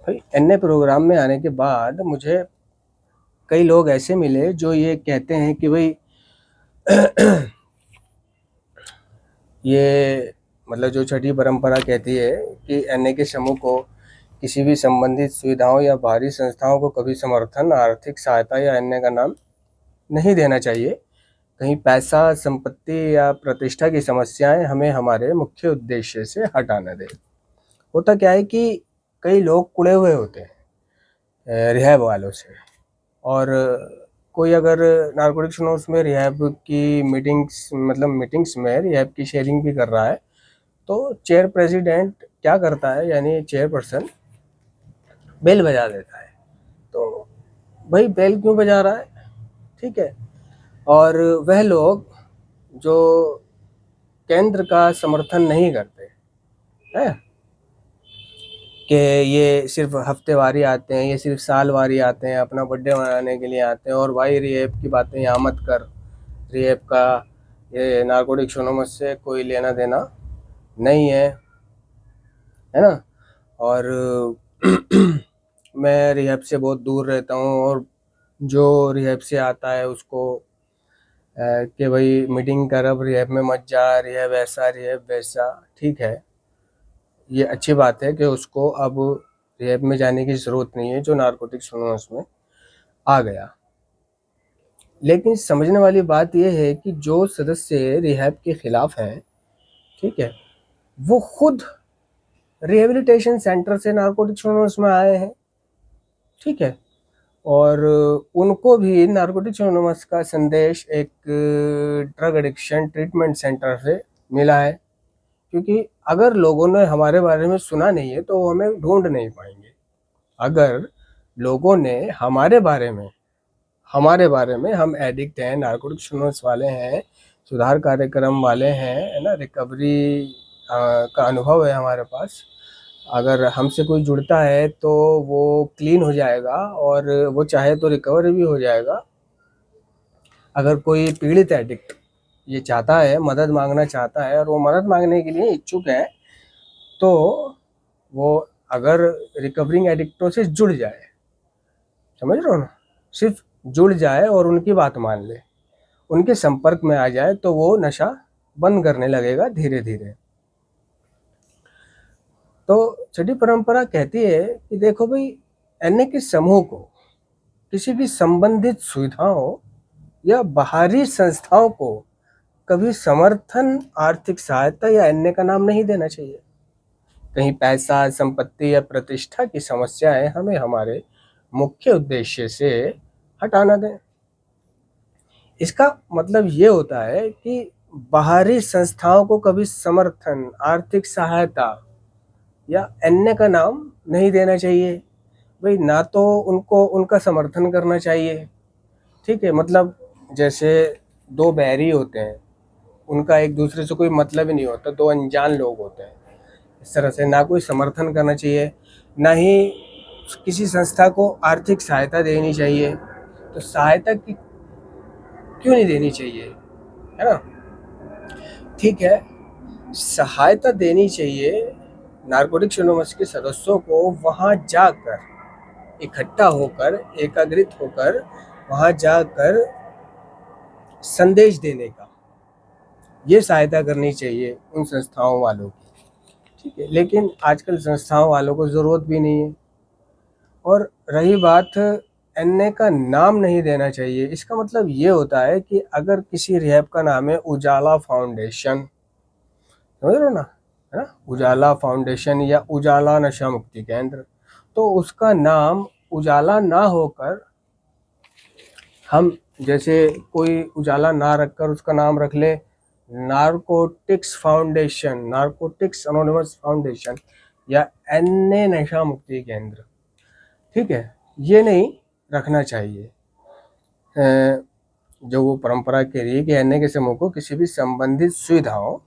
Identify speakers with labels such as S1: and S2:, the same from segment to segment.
S1: भाई NA programme में आने के बाद मुझे कई लोग ऐसे मिले जो ये कहते हैं कि भाई ये मतलब जो छठी परंपरा कहती है कि एनए के समूह को किसी भी संबंधित सुविधाओं या बाहरी संस्थाओं को कभी समर्थन, आर्थिक सहायता या अन्य का नाम नहीं देना चाहिए। कहीं पैसा, संपत्ति या प्रतिष्ठा की समस्याएं हमें हमारे मुख्य उद्देश्य से हटा न दें। होता क्या है कि कई लोग कुड़े हुए होते हैं रिहैब वालों से, और कोई अगर नारकोटिक्स यूनोस में रिहैब की मीटिंग्स में रिहैब की शेयरिंग भी कर रहा है, तो चेयर प्रेसिडेंट क्या करता है, यानी चेयरपर्सन बेल बजा देता है। तो भाई बेल क्यों बजा रहा है? ठीक है। और वह लोग जो केंद्र का समर्थन नहीं करते हैं कि ये सिर्फ हफ्तेवारी आते हैं, ये सिर्फ सालवारी आते हैं, अपना बर्थडे मनाने के लिए आते हैं, और भाई रिहैब की बातें यहाँ मत कर, रिहैब का ये नारकोटिक्स एनोनिमस से कोई लेना देना नहीं है ना। और मैं रिहैब से बहुत दूर रहता हूँ, और जो रिहैब से आता है उसको कि भाई मीटिंग कर, अब रिहैब में मत जा, रिहैब ऐसा रिहैब वैसा। ठीक है, ये अच्छी बात है कि उसको अब रिहैब में जाने की ज़रूरत नहीं है जो नारकोटिक्स एनोनिमस में आ गया। लेकिन समझने वाली बात यह है कि जो सदस्य रिहैब के खिलाफ हैं, ठीक है, वो खुद रिहेबिलिटेशन सेंटर से नारकोटिक्स एनोनिमस में आए हैं। ठीक है, और उनको भी नारकोटिक्स एनोनिमस का संदेश एक ड्रग एडिक्शन ट्रीटमेंट सेंटर से मिला है। क्योंकि अगर लोगों ने हमारे बारे में सुना नहीं है तो वो हमें ढूंढ नहीं पाएंगे। अगर लोगों ने हमारे बारे में हम एडिक्ट हैं, नारकोटिक्स एनोनिमस वाले हैं, सुधार कार्यक्रम वाले हैं, है ना, रिकवरी का अनुभव है हमारे पास, अगर हमसे कोई जुड़ता है तो वो क्लीन हो जाएगा और वो चाहे तो रिकवर भी हो जाएगा। अगर कोई पीड़ित एडिक्ट ये चाहता है, मदद मांगना चाहता है, और वो मदद मांगने के लिए इच्छुक है, तो वो अगर रिकवरिंग एडिक्टों से जुड़ जाए, समझ रहे हो ना, सिर्फ जुड़ जाए और उनकी बात मान ले, उनके संपर्क में आ जाए, तो वो नशा बंद करने लगेगा धीरे धीरे। तो छठी परंपरा कहती है कि देखो भाई, एनए के समूह को किसी भी संबंधित सुविधाओं या बाहरी संस्थाओं को कभी समर्थन, आर्थिक सहायता या अन्य का नाम नहीं देना चाहिए। कहीं पैसा, संपत्ति या प्रतिष्ठा की समस्याएं हमें हमारे मुख्य उद्देश्य से हटाना दें। इसका मतलब ये होता है कि बाहरी संस्थाओं को कभी समर्थन, आर्थिक सहायता या अन्य का नाम नहीं देना चाहिए। भाई ना तो उनको उनका समर्थन करना चाहिए, ठीक है, मतलब जैसे दो बैरी होते हैं, उनका एक दूसरे से कोई मतलब ही नहीं होता, दो अनजान लोग होते हैं, इस तरह से ना कोई समर्थन करना चाहिए, ना ही किसी संस्था को आर्थिक सहायता देनी चाहिए। तो सहायता की क्यों नहीं देनी चाहिए, है ना? ठीक है, सहायता देनी चाहिए नारकोटिक्स एनोनिमस के सदस्यों को वहाँ जाकर, इकट्ठा होकर, एकाग्रित होकर वहाँ जाकर संदेश देने का, ये सहायता करनी चाहिए उन संस्थाओं वालों की। ठीक है, लेकिन आजकल संस्थाओं वालों को ज़रूरत भी नहीं है। और रही बात एनए का नाम नहीं देना चाहिए, इसका मतलब ये होता है कि अगर किसी रिहैब का नाम है उजाला फाउंडेशन, समझ रहे हो ना, है ना, उजाला फाउंडेशन या उजाला नशा मुक्ति केंद्र, तो उसका नाम उजाला ना होकर हम जैसे कोई उजाला ना रखकर उसका नाम रख ले narcotics foundation, narcotics anonymous foundation या एनए नशा मुक्ति केंद्र, ठीक है, ये नहीं रखना चाहिए। जो वो परंपरा कह रही है कि एनए के समूह को किसी भी संबंधित सुविधाओं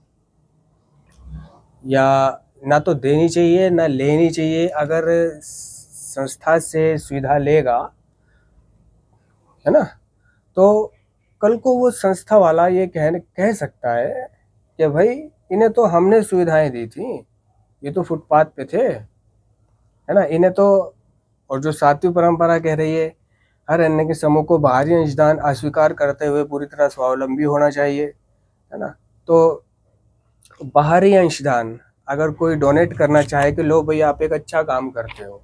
S1: या ना तो देनी चाहिए ना लेनी चाहिए। अगर संस्था से सुविधा लेगा, है ना, तो कल को वो संस्था वाला ये कह सकता है कि भाई इन्हें तो हमने सुविधाएं दी थी, ये तो फुटपाथ पे थे, है ना। इन्हें तो, और जो सातवीं परंपरा कह रही है हर अन्य के समूह को बाहरी अंशदान अस्वीकार करते हुए पूरी तरह स्वावलंबी होना चाहिए, है ना। तो बाहरी अंशदान, अगर कोई डोनेट करना चाहे कि लो भाई आप एक अच्छा काम करते हो,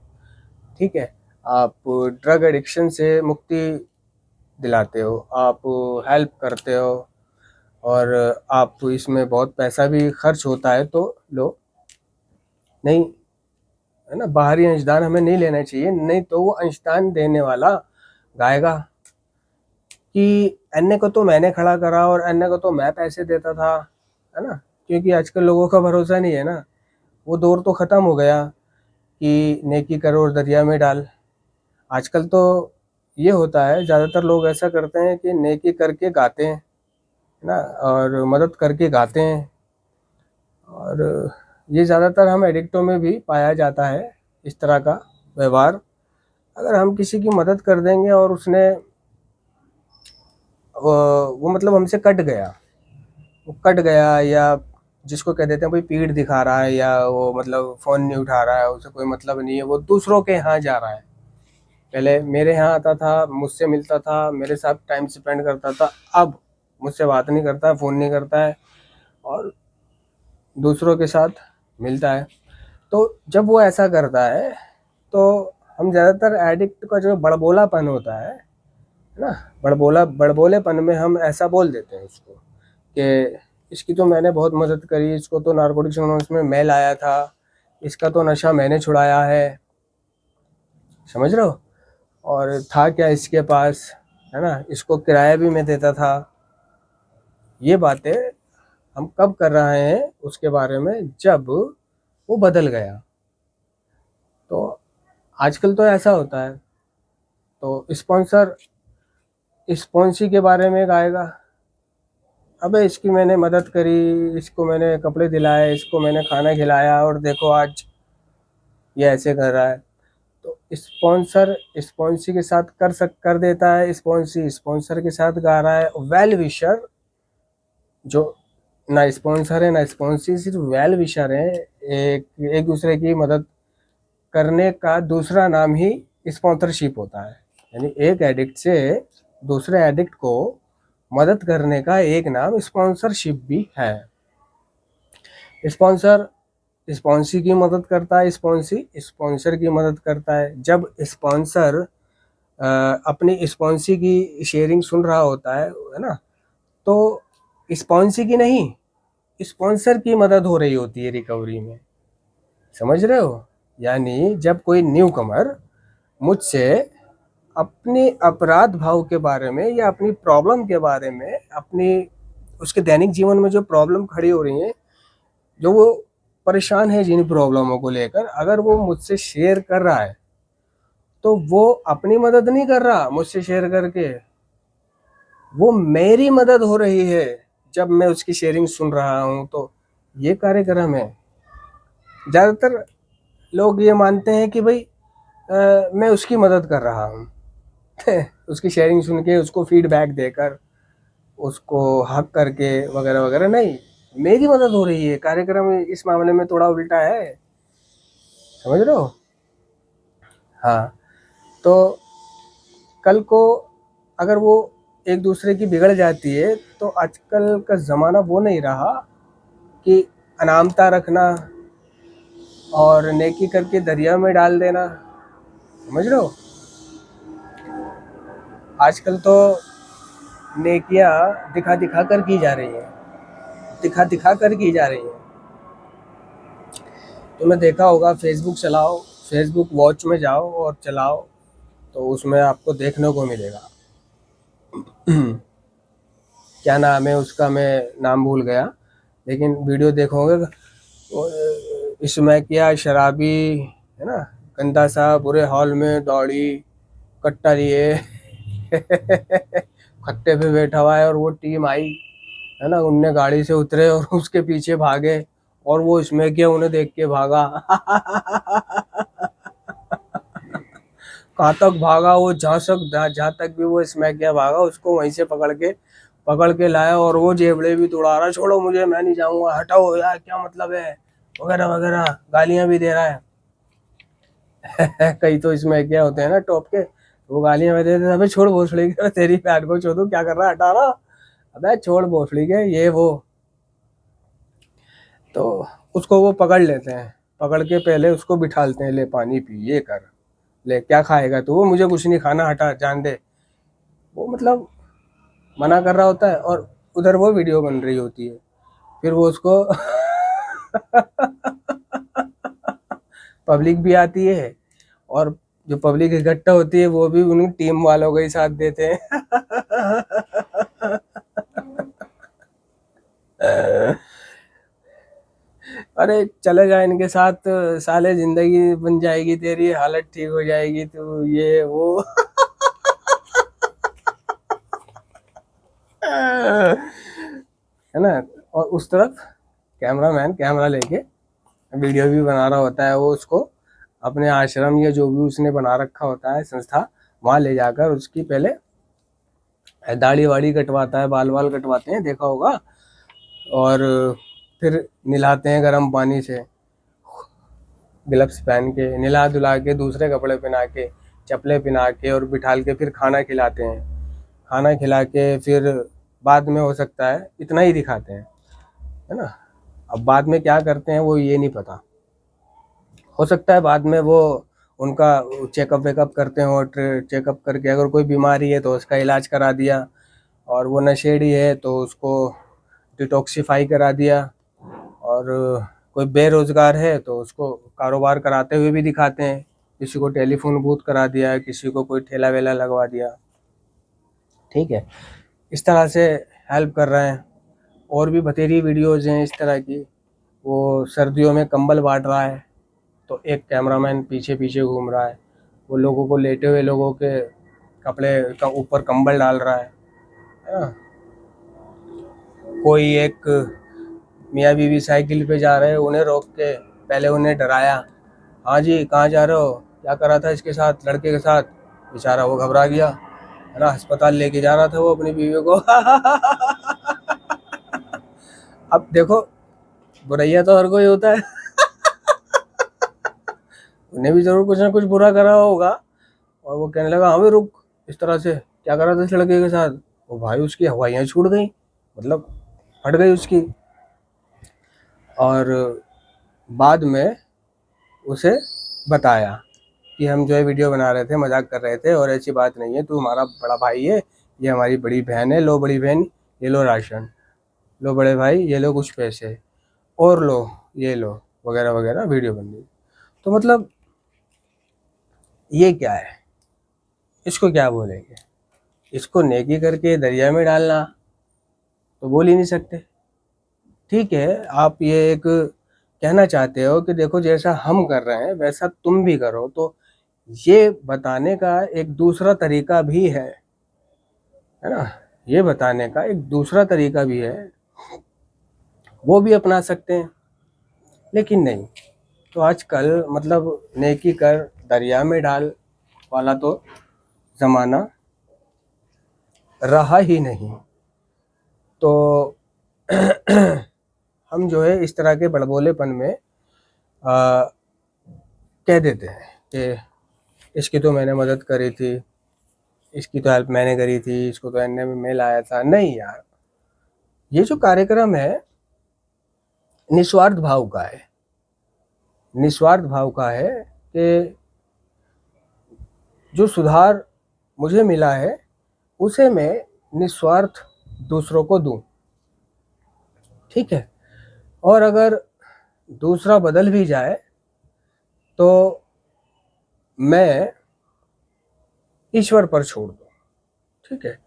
S1: ठीक है, आप ड्रग एडिक्शन से मुक्ति दिलाते हो, आप हेल्प करते हो और आप इसमें बहुत पैसा भी खर्च होता है, तो लो, नहीं, है ना, बाहरी अंशदान हमें नहीं लेना चाहिए। नहीं तो वो अंशदान देने वाला गाएगा कि अन्य को तो मैंने खड़ा करा और अन्य को तो मैं पैसे देता था, है ना। क्योंकि आजकल लोगों का भरोसा नहीं है ना, वो दौर तो ख़त्म हो गया कि नेकी करो और दरिया में डाल। आजकल तो ये होता है, ज़्यादातर लोग ऐसा करते हैं कि नेकी करके गाते हैं, है ना, और मदद करके गाते हैं। और ये ज़्यादातर हम एडिक्टों में भी पाया जाता है इस तरह का व्यवहार। अगर हम किसी की मदद कर देंगे और उसने वो मतलब हमसे कट गया, वो कट गया, या जिसको कह देते हैं भाई पीठ दिखा रहा है, या वो मतलब फ़ोन नहीं उठा रहा है, उसे कोई मतलब नहीं है, वो दूसरों के यहाँ जा रहा है। पहले मेरे यहाँ आता था, मुझसे मिलता था, मेरे साथ टाइम स्पेंड करता था, अब मुझसे बात नहीं करता है, फ़ोन नहीं करता है और दूसरों के साथ मिलता है। तो जब वो ऐसा करता है तो हम ज़्यादातर एडिक्ट का जो बड़बोलापन होता है ना, बड़बोलेपन में हम ऐसा बोल देते हैं उसको कि इसकी तो मैंने बहुत मदद करी, इसको तो नारकोटिक्स एनोनिमस में मैं लाया था, इसका तो नशा मैंने छुड़ाया है, समझ रहे हो, और था क्या इसके पास, है ना, इसको किराया भी मैं देता था। ये बातें हम कब कर रहे हैं उसके बारे में, जब वो बदल गया। तो आजकल तो ऐसा होता है। तो स्पॉन्सर स्पॉन्सी के बारे में गाएगा, अबे इसकी मैंने मदद करी, इसको मैंने कपड़े दिलाए, इसको मैंने खाना खिलाया और देखो आज ये ऐसे कर रहा है। तो स्पॉन्सर स्पॉन्सी के साथ कर देता है, स्पॉन्सी स्पॉन्सर के साथ गा रहा है। वेल विशर, जो ना स्पॉन्सर है ना स्पॉन्सी, सिर्फ वेल विशर है, एक एक दूसरे की मदद करने का दूसरा नाम ही स्पॉन्सरशिप होता है। यानी एक एडिक्ट से दूसरे एडिक्ट को मदद करने का एक नाम स्पॉन्सरशिप भी है। स्पॉन्सर स्पॉन्सी की मदद करता है, स्पॉन्सी स्पॉन्सर की मदद करता है। जब स्पॉन्सर अपनी स्पॉन्सी की शेयरिंग सुन रहा होता है ना, तो स्पॉन्सी की नहीं, स्पॉन्सर की मदद हो रही होती है रिकवरी में, समझ रहे हो। यानी जब कोई न्यू कमर मुझसे अपने अपराध भाव के बारे में या अपनी प्रॉब्लम के बारे में, अपनी उसके दैनिक जीवन में जो प्रॉब्लम खड़ी हो रही है, जो वो परेशान है जिन प्रॉब्लमों को लेकर, अगर वो मुझसे शेयर कर रहा है तो वो अपनी मदद नहीं कर रहा मुझसे शेयर करके, वो मेरी मदद हो रही है जब मैं उसकी शेयरिंग सुन रहा हूँ। तो ये कार्यक्रम है। ज़्यादातर लोग ये मानते हैं कि भाई मैं उसकी मदद कर रहा हूँ उसकी शेयरिंग सुन के, उसको फीडबैक देकर, उसको हक करके वगैरह वगैरह, नहीं, मेरी मदद हो रही है। कार्यक्रम इस मामले में थोड़ा उल्टा है, समझ रहे हो। हाँ, तो कल को अगर वो एक दूसरे की बिगड़ जाती है, तो आजकल का ज़माना वो नहीं रहा कि अनामता रखना और नेकी करके दरिया में डाल देना, समझ रहे हो। आजकल तो नेकियां दिखा दिखा कर की जा रही हैं, दिखा दिखा कर की जा रही हैं। तुमने देखा होगा, फेसबुक चलाओ, फेसबुक वॉच में जाओ और चलाओ, तो उसमें आपको देखने को मिलेगा क्या नाम है उसका, मैं नाम भूल गया, लेकिन वीडियो देखोगे इसमें क्या शराबी, है ना, गंदा सा बुरे हाल में दौड़ी, कट्टा लिए खट्टे पे बैठा हुआ है, और वो टीम आई, है ना, उनने गाड़ी से उतरे और उसके पीछे भागे, और वो इसमें क्या उन्हें देख के भागा कहाँ तक भागा वो, जहाँ तक भी वो स्मैक गया भागा, उसको वहीं से पकड़ के लाया, और वो जेबड़े भी तोड़ा रहा, छोड़ो मुझे, मैं नहीं जाऊंगा, हटाओ यार, क्या मतलब है, वगैरह वगैरह, गालियां भी दे रहा है कई तो इसमें क्या होते हैं ना टॉप के, वो गालियां देते थे, अबे छोड़ भोसड़ी के, तेरी पैंट को छोड़ू, क्या कर रहा है, हटा रहा, अबे छोड़ भोसड़ी के, ये वो। तो उसको वो पकड़ लेते हैं, पकड़ के पहले उसको बिठालते हैं, ले पानी पी, ये कर, ले क्या खाएगा तू, वो मुझे कुछ नहीं खाना, हटा, जान दे। वो मतलब मना कर रहा होता है और उधर वो वीडियो बन रही होती है, फिर वो उसको पब्लिक भी आती है, और जो पब्लिक इकट्ठा होती है वो भी उन टीम वालों का ही साथ देते हैं। अरे चले जा इनके साथ, साले जिंदगी बन जाएगी तेरी, हालत ठीक हो जाएगी, तू ये वो। है ना। और उस तरफ कैमरामैन कैमरा लेके वीडियो भी बना रहा होता है, वो उसको अपने आश्रम या जो भी उसने बना रखा होता है संस्था, वहाँ ले जाकर उसकी पहले दाढ़ी वाड़ी कटवाता है, बाल वाल कटवाते हैं, देखा होगा। और फिर नहलाते हैं गर्म पानी से, ग्लव्स पहन के नहला धुला के, दूसरे कपड़े पहना के, चप्पलें पहना के, और बिठाल के फिर खाना खिलाते हैं। खाना खिला के फिर बाद में हो सकता है इतना ही दिखाते हैं, है ना। अब बाद में क्या करते हैं वो ये नहीं पता, हो सकता है बाद में वो उनका चेकअप वेकअप करते हो, चेकअप करके अगर कोई बीमारी है तो उसका इलाज करा दिया, और वो नशेड़ी है तो उसको डिटॉक्सिफाई करा दिया, और कोई बेरोजगार है तो उसको कारोबार कराते हुए भी दिखाते हैं, किसी को टेलीफोन बूथ करा दिया, किसी को कोई ठेला वेला लगवा दिया, ठीक है, इस तरह से हेल्प कर रहे हैं। और भी बतेरी वीडियोज़ हैं इस तरह की, वो सर्दियों में कंबल बांट रहा है, तो एक कैमरामैन पीछे पीछे घूम रहा है, वो लोगों को, लेटे हुए लोगों के कपड़े का ऊपर कंबल डाल रहा है ना। कोई एक मियाँ बीवी साइकिल पे जा रहे हैं, उन्हें रोक के पहले उन्हें डराया, हाँ जी कहाँ जा रहे हो, क्या करा था इसके साथ, लड़के के साथ, बेचारा वो घबरा गया, है ना, अस्पताल लेके जा रहा था वो अपनी बीवी को। अब देखो, बुरैया तो हर कोई होता है। उन्हें भी जरूर कुछ ना कुछ बुरा करा होगा, और वो कहने लगा, हाँ भाई रुक, इस तरह से क्या करा था इस लड़के के साथ, वो भाई उसकी हवाइयाँ छूट गई, मतलब फट गई उसकी। और बाद में उसे बताया कि हम जो है वीडियो बना रहे थे, मजाक कर रहे थे, और ऐसी बात नहीं है, तू हमारा बड़ा भाई है, ये हमारी बड़ी बहन है, लो बड़ी बहन, ये लो राशन, लो बड़े भाई ये लो कुछ पैसे, और लो ये लो, वगैरह वगैरह, वीडियो बन गई। तो मतलब ये क्या है, इसको क्या बोलेंगे, इसको नेकी करके दरिया में डालना तो बोल ही नहीं सकते। ठीक है, आप ये एक कहना चाहते हो कि देखो जैसा हम कर रहे हैं वैसा तुम भी करो, तो ये बताने का एक दूसरा तरीका भी है ना, ये बताने का एक दूसरा तरीका भी है, वो भी अपना सकते हैं, लेकिन नहीं। तो आजकल मतलब नेकी कर दरिया में डाल वाला तो ज़माना रहा ही नहीं। तो हम जो है इस तरह के बड़बोलेपन में कह देते हैं कि इसकी तो मैंने मदद करी थी, इसकी तो हेल्प मैंने करी थी, इसको तो एनए में मेल आया था। नहीं यार, ये जो कार्यक्रम है निस्वार्थ भाव का है, निस्वार्थ भाव का है कि जो सुधार मुझे मिला है उसे मैं निस्वार्थ दूसरों को दूं, ठीक है। और अगर दूसरा बदल भी जाए तो मैं ईश्वर पर छोड़ दूं, ठीक है।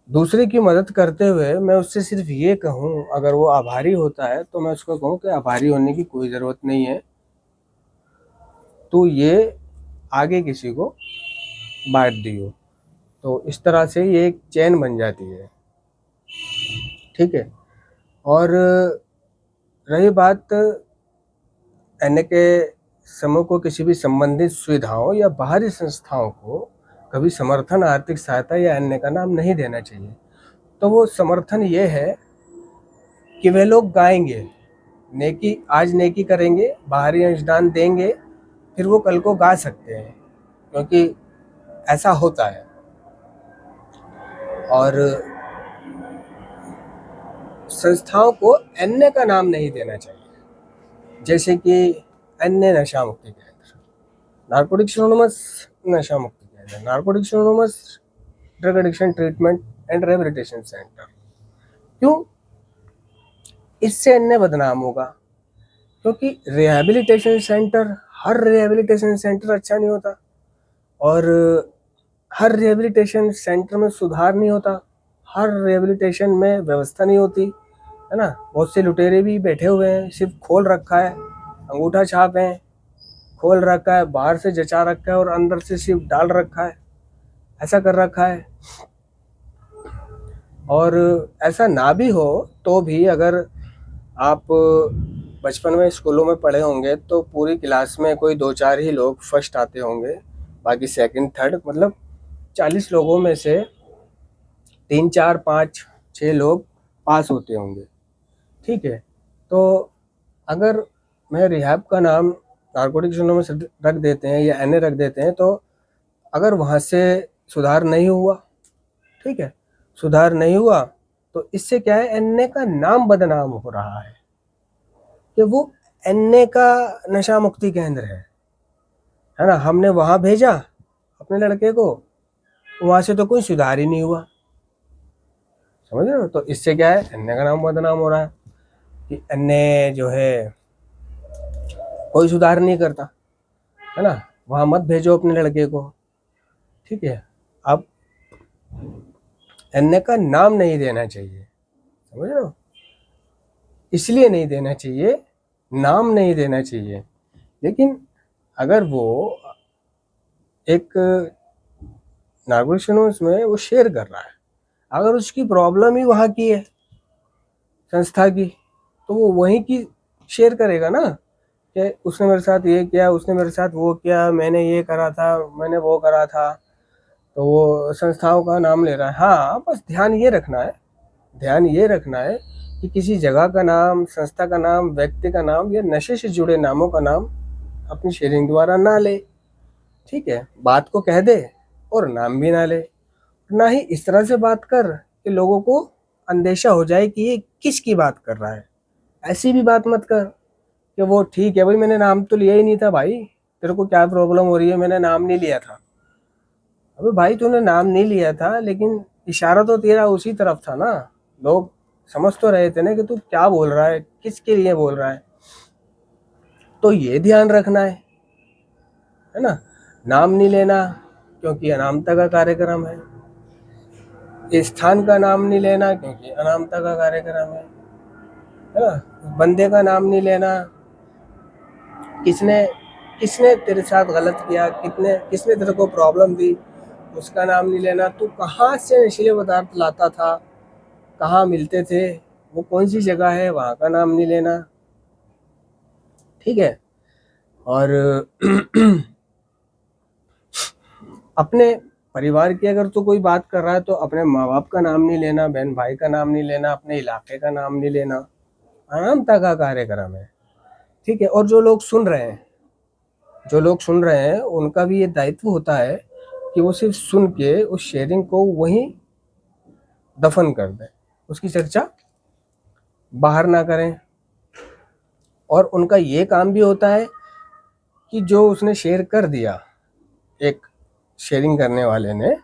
S1: दूसरे की मदद करते हुए मैं उससे सिर्फ ये कहूँ, अगर वो आभारी होता है तो मैं उसको कहूँ कि आभारी होने की कोई ज़रूरत नहीं है, तो ये आगे किसी को बांट दियो। तो इस तरह से ये एक चैन बन जाती है, ठीक है। और रही बात एनए के समूह को किसी भी संबंधित सुविधाओं या बाहरी संस्थाओं को कभी समर्थन, आर्थिक सहायता या अन्य का नाम नहीं देना चाहिए। तो वो समर्थन ये है कि वे लोग गाएंगे, नेकी आज नेकी करेंगे, बाहरी अंशदान देंगे, फिर वो कल को गा सकते हैं, क्योंकि ऐसा होता है। और संस्थाओं को अन्य का नाम नहीं देना चाहिए, जैसे कि अन्य नशा मुक्ति केंद्र, नारकोटिक्स एनोनिमस नशा मुक्ति केंद्र, narcotics anonymous drug addiction treatment and rehabilitation centre. क्यों? इससे अन्य बदनाम होगा, क्योंकि रिहेबिलिटेशन सेंटर, हर रिहेबिलिटेशन सेंटर अच्छा नहीं होता, और हर रिहेबिलिटेशन सेंटर में सुधार नहीं होता, हर रिहेबिलिटेशन में व्यवस्था नहीं होती, है ना। बहुत से लुटेरे भी बैठे हुए हैं, सिर्फ खोल रखा है, अंगूठा छाप है, खोल रखा है, बाहर से जचा रखा है और अंदर से सिर्फ डाल रखा है, ऐसा कर रखा है। और ऐसा ना भी हो तो भी, अगर आप बचपन में स्कूलों में पढ़े होंगे तो पूरी क्लास में कोई 2-4 ही लोग फर्स्ट आते होंगे, बाकी सेकंड थर्ड, मतलब 40 लोगों में से 3-4-5-6 लोग पास होते होंगे, ठीक है। तो अगर मैं रिहैब का नाम नारकोटिक्स एनोनिमस रख देते हैं या एनए रख देते हैं, तो अगर वहाँ से सुधार नहीं हुआ, ठीक है, सुधार नहीं हुआ, तो इससे क्या है, एनए का नाम बदनाम हो रहा है कि वो एनए का नशा मुक्ति केंद्र है ना। हमने वहाँ भेजा अपने लड़के को, वहाँ से तो कोई सुधार ही नहीं हुआ, समझ रहे हो। तो इससे क्या है, एनए का नाम बदनाम हो रहा है कि एनए जो है कोई सुधार नहीं करता, है ना। वहाँ मत भेजो अपने लड़के को, ठीक है। अब एनए का नाम नहीं देना चाहिए, समझ रहे हो, इसलिए नहीं देना चाहिए, नाम नहीं देना चाहिए। लेकिन अगर वो एक नार्कोटिक्स में वो शेयर कर रहा है, अगर उसकी प्रॉब्लम ही वहाँ की है, संस्था की, तो वो वहीं की शेयर करेगा ना, कि उसने मेरे साथ ये किया, उसने मेरे साथ वो किया, मैंने ये करा था, मैंने वो करा था। तो वो संस्थाओं का नाम ले रहा है। हाँ, बस ध्यान ये रखना है, ध्यान ये रखना है कि किसी जगह का नाम, संस्था का नाम, व्यक्ति का नाम या नशे से जुड़े नामों का नाम अपनी शेयरिंग द्वारा ना ले, ठीक है। बात को कह दे और नाम भी ना ले, ना ही इस तरह से बात कर कि लोगों को अंदेशा हो जाए कि ये किसकी बात कर रहा है। ऐसी भी बात मत कर कि वो ठीक है भाई, मैंने नाम तो लिया ही नहीं था भाई, तेरे को क्या प्रॉब्लम हो रही है, मैंने नाम नहीं लिया था। अबे भाई, तूने नाम नहीं लिया था, लेकिन इशारा तो तेरा उसी तरफ था ना, लोग समझ तो रहे थे ना कि तू क्या बोल रहा है, किसके लिए बोल रहा है। तो ये ध्यान रखना है ना। नाम नहीं लेना, क्योंकि अनामता का कार्यक्रम है। स्थान का नाम नहीं लेना, क्योंकि अनामता का कार्यक्रम है ना। बंदे का नाम नहीं लेना, किसने किसने तेरे साथ गलत किया, किसने तेरे को प्रॉब्लम दी, उसका नाम नहीं लेना। तू कहाँ से नशीले पदार्थ लाता था, कहाँ मिलते थे, वो कौन सी जगह है, वहाँ का नाम नहीं लेना, ठीक है। और अपने परिवार की अगर तो कोई बात कर रहा है, तो अपने माँ बाप का नाम नहीं लेना, बहन भाई का नाम नहीं लेना, अपने इलाके का नाम नहीं लेना। अनामता का कार्यक्रम है, ठीक है। और जो लोग सुन रहे हैं उनका भी ये दायित्व होता है कि वो सिर्फ सुन के उस शेयरिंग को वहीं दफन कर दें, उसकी चर्चा बाहर ना करें। और उनका ये काम भी होता है कि जो उसने शेयर कर दिया, एक शेयरिंग करने वाले ने,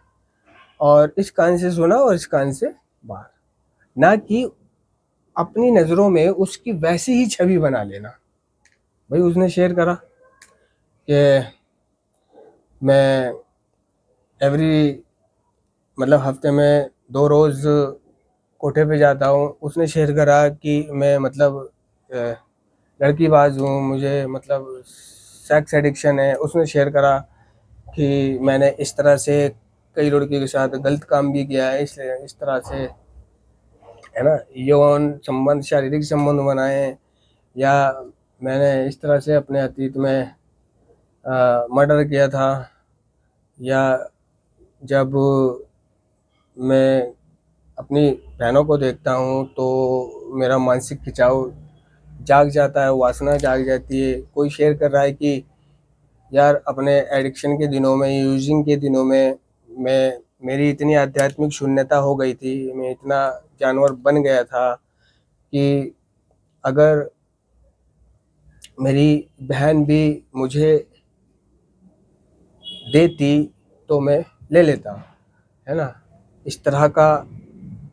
S1: और इस कान से सुना और इस कान से बाहर, ना कि अपनी नज़रों में उसकी वैसी ही छवि बना लेना। भाई उसने शेयर करा कि मैं मतलब हफ्ते में 2 रोज़ कोठे पे जाता हूँ। उसने शेयर करा कि मैं मतलब लड़कीबाज हूँ, मुझे मतलब सेक्स एडिक्शन है। उसने शेयर करा कि मैंने इस तरह से कई लड़कियों के साथ गलत काम भी किया है, इसलिए इस तरह से, है ना, यौन संबंध, शारीरिक संबंध बनाए हैं, या मैंने इस तरह से अपने अतीत में मर्डर किया था, या जब मैं अपनी बहनों को देखता हूँ तो मेरा मानसिक खिंचाव जाग जाता है, वासना जाग जाती है। कोई शेयर कर रहा है कि यार अपने एडिक्शन के दिनों में, यूजिंग के दिनों में मेरी इतनी आध्यात्मिक शून्यता हो गई थी, मैं इतना जानवर बन गया था कि अगर मेरी बहन भी मुझे देती तो मैं ले लेता, है ना। इस तरह का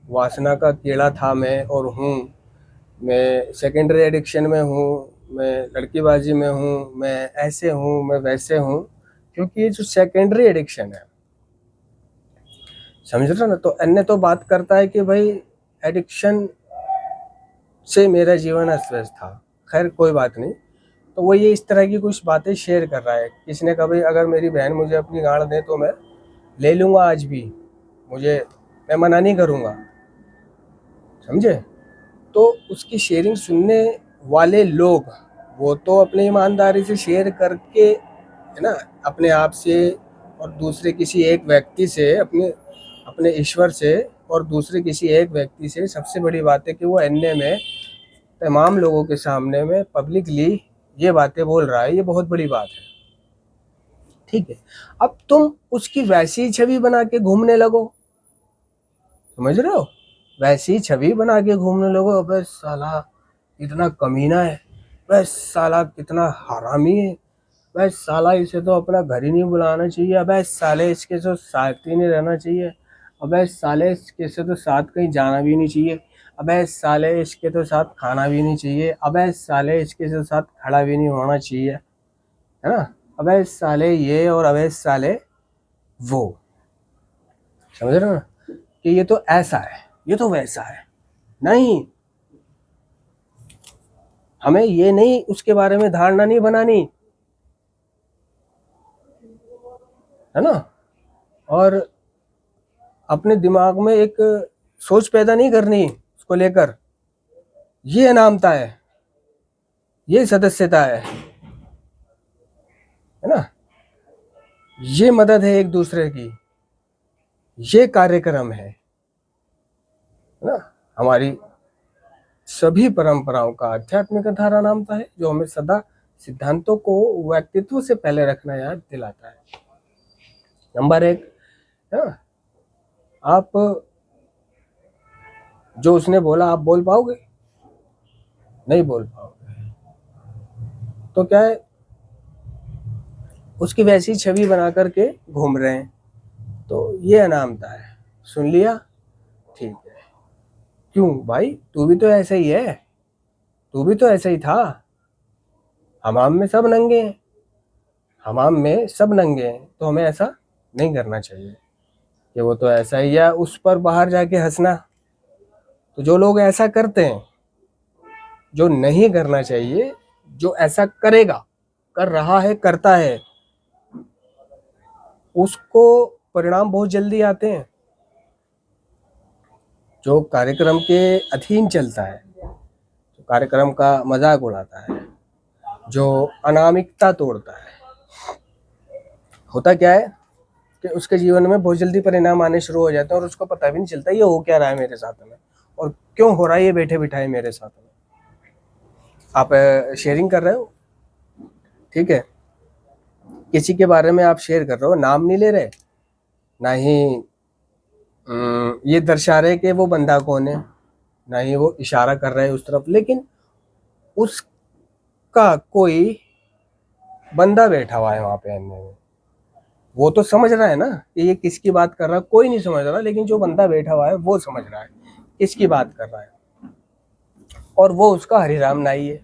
S1: वासना का कीड़ा था मैं और हूँ। मैं सेकेंडरी एडिक्शन में हूँ, मैं लड़कीबाजी में हूँ, मैं ऐसे हूँ, मैं वैसे हूँ, क्योंकि ये जो सेकेंडरी एडिक्शन है, समझ रहे हो ना। तो अन्य तो बात करता है कि भाई एडिक्शन से मेरा जीवन अस्त व्यस्त था, खैर कोई बात नहीं। तो वो ये इस तरह की कुछ बातें शेयर कर रहा है। किसी ने कहा भाई अगर मेरी बहन मुझे अपनी गाड़ दे तो मैं ले लूँगा आज भी, मैं मना नहीं करूँगा, समझे। तो उसकी शेयरिंग सुनने वाले लोग वो तो अपनी ईमानदारी से शेयर करके, है ना, अपने आप से और दूसरे किसी एक व्यक्ति से, अपने अपने ईश्वर से और दूसरे किसी एक व्यक्ति से, सबसे बड़ी बात है कि वो अन्य में तमाम लोगों के सामने में पब्लिकली ये बातें बोल रहा है, ये बहुत बड़ी बात है, ठीक है। अब तुम उसकी वैसी छवि बना के घूमने लगो, समझ रहे हो, वैसी छवि बना के घूमने लगो। अबे साला इतना कमीना है, वह साला कितना हरामी है, वह साला इसे तो अपना घर ही नहीं बुलाना चाहिए, अबे साले इसके तो साथ ही नहीं रहना चाहिए, अबे साले इसके से तो साथ कहीं जाना भी नहीं चाहिए, अबे साले इसके तो साथ खाना भी नहीं चाहिए, अबे साले इसके तो साथ खड़ा भी नहीं होना चाहिए, है ना। अबे साले ये और अबे साले वो, समझ रहे हो ना, कि ये तो ऐसा है, ये तो वैसा है। नहीं, हमें ये नहीं, उसके बारे में धारणा नहीं बनानी, है ना। और अपने दिमाग में एक सोच पैदा नहीं करनी उसको लेकर, ये अनामता है, ये सदस्यता है ना, ये मदद है एक दूसरे की, ये कार्यक्रम है ना। हमारी सभी परंपराओं का आध्यात्मिक धारा नामता है, जो हमें सदा सिद्धांतों को व्यक्तित्व से पहले रखना याद दिलाता है। नंबर एक, है ना, आप जो उसने बोला आप बोल पाओगे, नहीं बोल पाओगे। तो क्या है, उसकी वैसी छवि बना करके घूम रहे हैं, तो ये अनामता है। सुन लिया, ठीक है। क्यों भाई, तू भी तो ऐसा ही है, तू भी तो ऐसा ही था। हमाम में सब नंगे हैं, हमाम में सब नंगे हैं, तो हमें ऐसा नहीं करना चाहिए कि वो तो ऐसा ही, या उस पर बाहर जाके हंसना। तो जो लोग ऐसा करते हैं, जो नहीं करना चाहिए, जो ऐसा करेगा, कर रहा है, करता है, उसको परिणाम बहुत जल्दी आते हैं। जो कार्यक्रम के अधीन चलता है, जो कार्यक्रम का मजाक उड़ाता है, जो अनामिकता तोड़ता है, होता क्या है कि उसके जीवन में बहुत जल्दी परिणाम आने शुरू हो जाते हैं और उसको पता भी नहीं चलता ये हो क्या रहा है मेरे साथ में, और क्यों हो रहा है ये बैठे बिठाए मेरे साथ में। आप शेयरिंग कर रहे हो, ठीक है, किसी के बारे में आप शेयर कर रहे हो, नाम नहीं ले रहे, ना ही ये दर्शा रहे कि वो बंदा कौन है, ना ही वो इशारा कर रहे हैं उस तरफ, लेकिन उसका कोई बंदा बैठा हुआ है वहां पे अन्य में, वो तो समझ रहा है ना कि ये किसकी बात कर रहा है, कोई नहीं समझ रहा, लेकिन जो बंदा बैठा हुआ है वो समझ रहा है किसकी बात कर रहा है, और वो उसका हरिराम नाई है।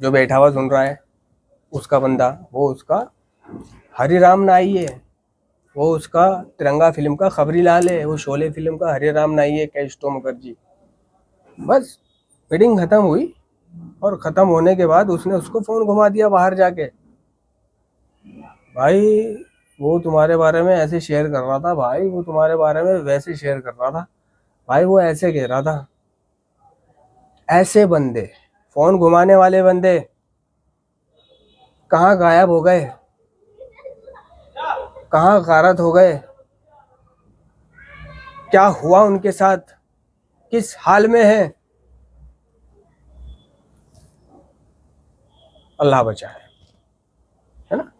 S1: जो बैठा हुआ सुन रहा है उसका बंदा, वो उसका हरिराम नाई है, वो उसका तिरंगा फिल्म का खबरी लाल है, वो शोले फिल्म का हरिराम नाई है, कैस्टो मुखर्जी। बस मीटिंग खत्म हुई और खत्म होने के बाद उसने उसको फोन घुमा दिया बाहर जाके, भाई वो तुम्हारे बारे में ऐसे शेयर कर रहा था, भाई वो तुम्हारे बारे में वैसे शेयर कर रहा था, भाई वो ऐसे कह रहा था। ऐसे बंदे, फोन घुमाने वाले बंदे कहाँ गायब हो गए, कहाँ गारत हो गए, क्या हुआ उनके साथ, किस हाल में है, अल्लाह बचाए, है ना।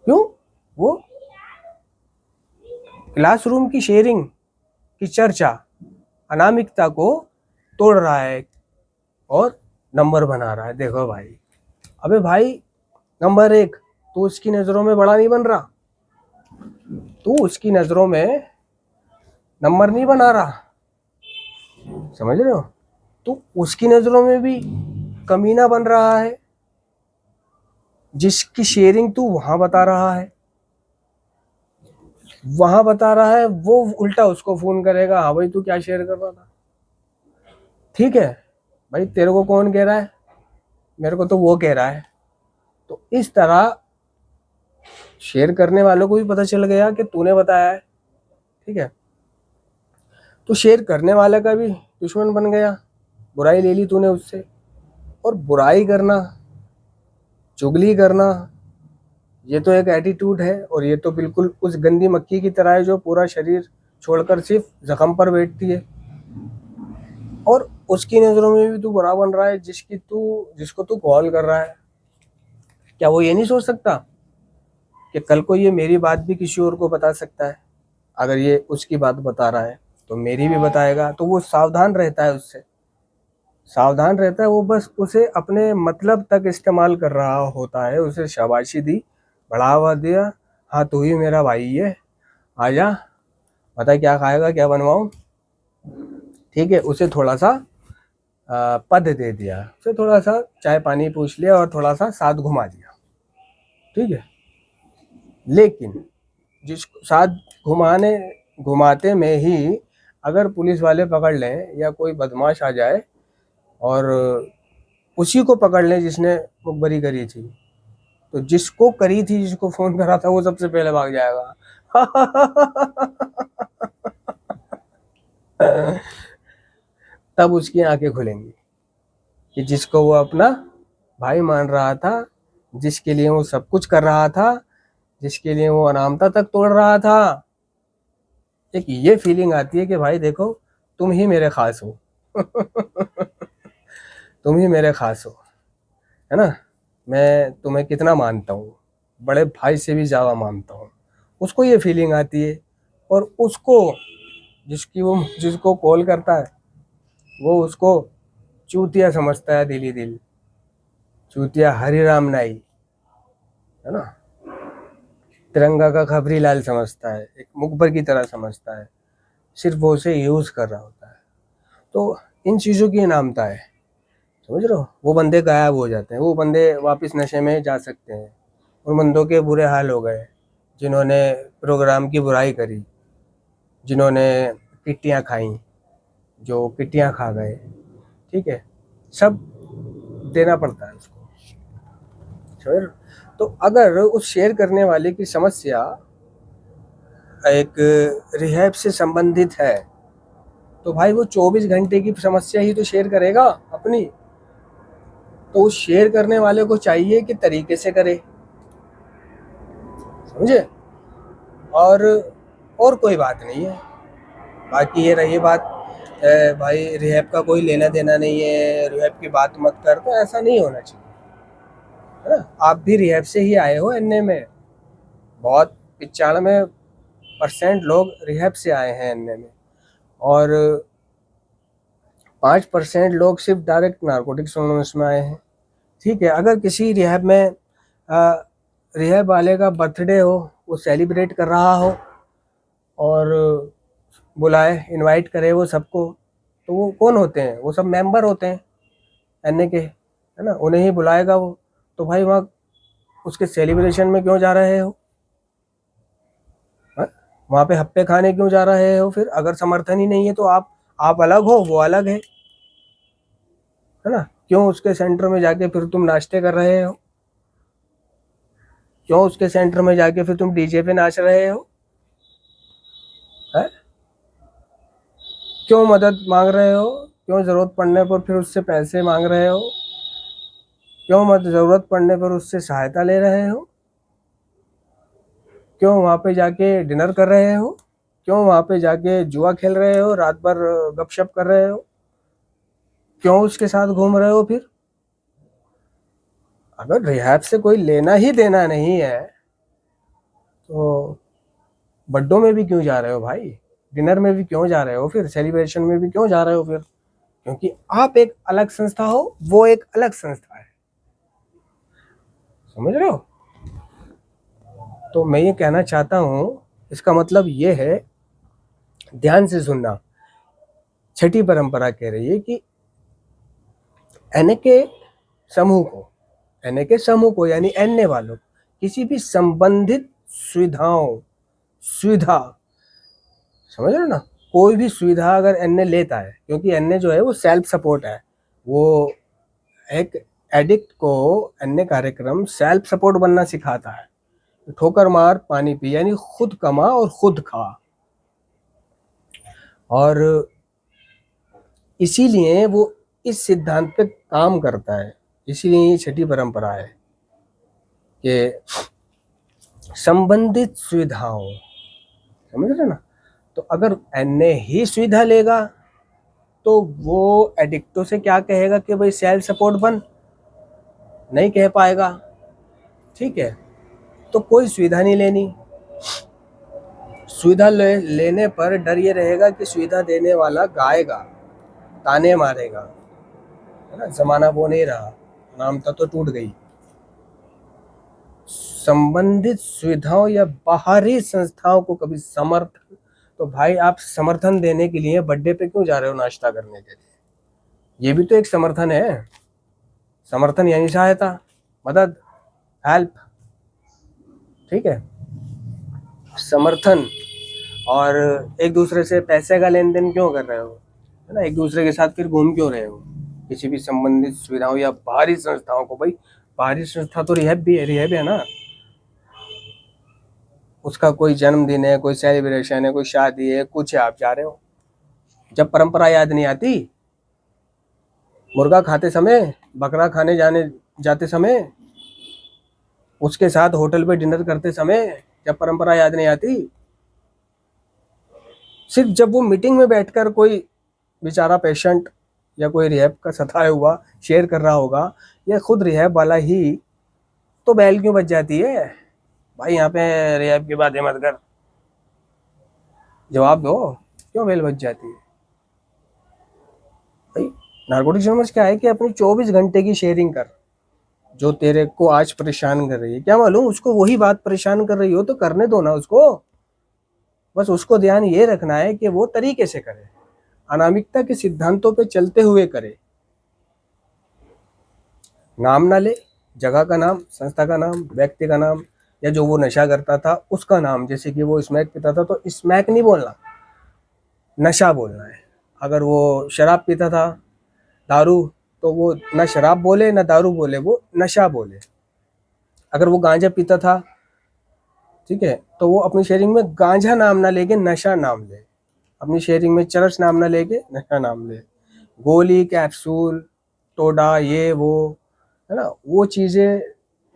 S1: क्यों? वो क्लासरूम की शेयरिंग की चर्चा अनामिकता को तोड़ रहा है और नंबर बना रहा है। देखो भाई, अबे भाई, नंबर एक, तू उसकी नजरों में बड़ा नहीं बन रहा, तू उसकी नजरों में नंबर नहीं बना रहा, समझ रहे हो? तू उसकी नजरों में भी कमीना बन रहा है। जिसकी शेयरिंग तू वहां बता रहा है, वो उल्टा उसको फोन करेगा, हाँ भाई तू क्या शेयर कर रहा था। ठीक है भाई, तेरे को कौन कह रहा है? मेरे को तो वो कह रहा है। तो इस तरह शेयर करने वालों को भी पता चल गया कि तूने बताया है। ठीक है, तो शेयर करने वाले का भी दुश्मन बन गया, बुराई ले ली तूने उससे। और बुराई करना, चुगली करना, ये तो एक एटीट्यूड है, और ये तो बिल्कुल उस गंदी मक्खी की तरह है जो पूरा शरीर छोड़कर सिर्फ जख्म पर बैठती है। और उसकी नज़रों में भी तू बुरा बन रहा है, जिसको तू कॉल कर रहा है। क्या वो ये नहीं सोच सकता कि कल को ये मेरी बात भी किसी और को बता सकता है? अगर ये उसकी बात बता रहा है तो मेरी भी बताएगा। तो वो सावधान रहता है, उससे सावधान रहता है। वो बस उसे अपने मतलब तक इस्तेमाल कर रहा होता है। उसे शाबाशी दी, बढ़ावा दिया, हाँ तू ही मेरा भाई है, आजा, बता क्या खाएगा, क्या बनवाऊं। ठीक है, उसे थोड़ा सा पद दे दिया, उसे थोड़ा सा चाय पानी पूछ लिया और थोड़ा सा साथ घुमा दिया। ठीक है, लेकिन जिसको साथ घुमाते में ही अगर पुलिस वाले पकड़ लें या कोई बदमाश आ जाए और उसी को पकड़ लें जिसने मुखबरी करी थी, तो जिसको करी थी, जिसको फोन करा था, वो सबसे पहले भाग जाएगा। तब उसकी आंखें खुलेंगी कि जिसको वो अपना भाई मान रहा था, जिसके लिए वो सब कुछ कर रहा था, जिसके लिए वो अनामता तक तोड़ रहा था, एक ये फीलिंग आती है कि भाई देखो, तुम ही मेरे खास हो। तुम ही मेरे खास हो, है ना? मैं तुम्हें कितना मानता हूँ, बड़े भाई से भी ज़्यादा मानता हूँ। उसको ये फीलिंग आती है। और उसको, जिसको कॉल करता है, वो उसको चूतिया समझता है, दिल ही दिल चूतिया, हरि राम नाई, है ना? तिरंगा का खबरी लाल समझता है, एक मुखबर की तरह समझता है, सिर्फ वो उसे यूज़ कर रहा होता है। तो इन चीज़ों की इनामता है, समझ रहे हो? वो बंदे गायब हो जाते हैं, वो बंदे वापस नशे में जा सकते हैं। उन बंदों के बुरे हाल हो गए जिन्होंने प्रोग्राम की बुराई करी, जिन्होंने किट्टियाँ खाई, जो किट्टियाँ खा गए। ठीक है, सब देना पड़ता है उसको, समझ रहे हो? तो अगर उस शेयर करने वाले की समस्या एक रिहैब से संबंधित है, तो भाई वो 24 घंटे की समस्या ही तो शेयर करेगा अपनी। तो उस शेयर करने वाले को चाहिए कि तरीके से करे, समझे? और और कोई बात नहीं है। बाकी ये रही बात, भाई रिहैब का कोई लेना देना नहीं है, रिहैब की बात मत कर, तो ऐसा नहीं होना चाहिए, है ना? आप भी रिहैब से ही आए हो एनए में। बहुत 95% लोग रिहैब से आए हैं एनए में, और 5% लोग सिर्फ डायरेक्ट नारकोटिक्स एनोनिमस में आए हैं। ठीक है, अगर किसी रिहैब में रिहैब वाले का बर्थडे हो, वो सेलिब्रेट कर रहा हो और बुलाए, इनवाइट करे वो सबको, तो वो कौन होते हैं? वो सब मेंबर होते हैं एनए के, है ना? उन्हें ही बुलाएगा वो। तो भाई वहाँ उसके सेलिब्रेशन में क्यों जा रहे हो? वहाँ पे हप्पे खाने क्यों जा रहे हो? फिर अगर समर्थन ही नहीं है तो आप अलग हो, वो अलग है ना? क्यों उसके सेंटर में जाके फिर तुम नाश्ते कर रहे हो? क्यों उसके सेंटर में जाके फिर तुम डीजे पे नाच रहे हो? है? क्यों मदद मांग रहे हो? क्यों ज़रूरत पड़ने पर फिर उससे पैसे मांग रहे हो? क्यों मत ज़रूरत पड़ने पर उससे सहायता ले रहे हो? क्यों वहाँ पे जाके डिनर कर रहे हो? क्यों वहाँ पे जाके जुआ खेल रहे हो, रात भर गपशप कर रहे हो? क्यों उसके साथ घूम रहे हो? फिर अगर रिहैब से कोई लेना ही देना नहीं है, तो बर्थडे में भी क्यों जा रहे हो भाई, डिनर में भी क्यों जा रहे हो, फिर सेलिब्रेशन में भी क्यों जा रहे हो फिर? क्योंकि आप एक अलग संस्था हो, वो एक अलग संस्था है। समझ रहे हो? तो मैं ये कहना चाहता हूँ, इसका मतलब ये है, ध्यान से सुनना। छठी परंपरा कह रही है कि एन के समूह को यानी एन वालों किसी भी संबंधित सुविधा, समझ रहे हो ना, कोई भी सुविधा अगर एन लेता है, क्योंकि एन जो है वो सेल्फ सपोर्ट है, वो एक एडिक्ट को एन कार्यक्रम सेल्फ सपोर्ट बनना सिखाता है। ठोकर मार पानी पी, यानी खुद कमा और खुद खा। और इसीलिए वो इस सिद्धांत पे काम करता है। इसीलिए ये छठी परंपरा है कि संबंधित सुविधाओं, समझ रहे ना। तो अगर एन ही सुविधा लेगा तो वो एडिक्टों से क्या कहेगा कि भाई सेल्फ सपोर्ट बन, नहीं कह पाएगा। ठीक है, तो कोई सुविधा नहीं लेनी। सुविधा लेने पर डर ये रहेगा कि सुविधा देने वाला गाएगा, ताने मारेगा, है ना। जमाना वो नहीं रहा, नामता तो टूट गई। संबंधित सुविधाओं या बाहरी संस्थाओं को कभी समर्थन, तो भाई आप समर्थन देने के लिए बर्थडे पे क्यों जा रहे हो नाश्ता करने के लिए? ये भी तो एक समर्थन है। समर्थन यानी सहायता, मदद, हेल्प। ठीक है, समर्थन। और एक दूसरे से पैसे का लेन देन क्यों कर रहे हो, है ना, एक दूसरे के साथ फिर घूम क्यों रहे हो? किसी भी संबंधित सुविधाओं या बाहरी संस्थाओं को, भाई बाहरी संस्था तो रिहैब है ना। उसका कोई जन्मदिन है, कोई सेलिब्रेशन है, कोई शादी है, कुछ है, आप जा रहे हो। जब परंपरा याद नहीं आती, मुर्गा खाते समय, बकरा खाने जाते समय, उसके साथ होटल पे डिनर करते समय, जब परंपरा याद नहीं आती, सिर्फ जब वो मीटिंग में बैठकर कोई बेचारा पेशेंट या कोई रिहैब का सताया हुआ शेयर कर रहा होगा, या खुद रिहैब वाला ही, तो बैल क्यों बच जाती है? भाई यहाँ पे रिहैब की बातें मत कर, जवाब दो, क्यों बैल बच जाती है? भाई नारकोटिक समझ क्या है कि अपनी 24 घंटे की शेयरिंग कर। जो तेरे को आज परेशान कर रही है, क्या मालूम उसको वही बात परेशान कर रही हो, तो करने दो ना उसको। बस उसको ध्यान ये रखना है कि वो तरीके से करे, अनामिकता के सिद्धांतों पे चलते हुए करे। नाम ना ले, जगह का नाम, संस्था का नाम, व्यक्ति का नाम, या जो वो नशा करता था उसका नाम। जैसे कि वो स्मैक पीता था तो स्मैक नहीं बोलना, नशा बोलना है। अगर वो शराब पीता था, दारू, तो वो ना शराब बोले ना दारू बोले, वो नशा बोले। अगर वो गांजा पीता था, ठीक है, तो वो अपनी शेयरिंग में गांजा नाम ना लेके नशा नाम ले। अपनी शेयरिंग में चरस नाम ना लेके नशा नाम ले। गोली, कैप्सूल, टोडा, ये वो, है ना, वो चीज़ें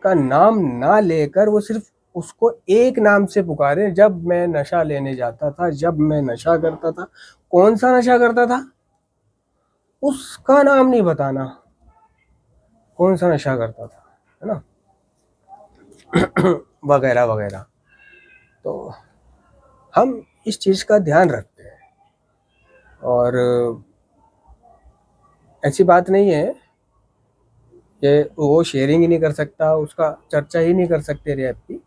S1: का नाम ना लेकर वो सिर्फ उसको एक नाम से पुकारे। जब मैं नशा लेने जाता था, जब मैं नशा करता था, कौन सा नशा करता था उसका नाम नहीं बताना, कौन सा नशा करता था, है ना, वगैरह वगैरह। तो हम इस चीज़ का ध्यान रखते हैं। और ऐसी बात नहीं है कि वो शेयरिंग ही नहीं कर सकता, उसका चर्चा ही नहीं कर सकते रिहैब की,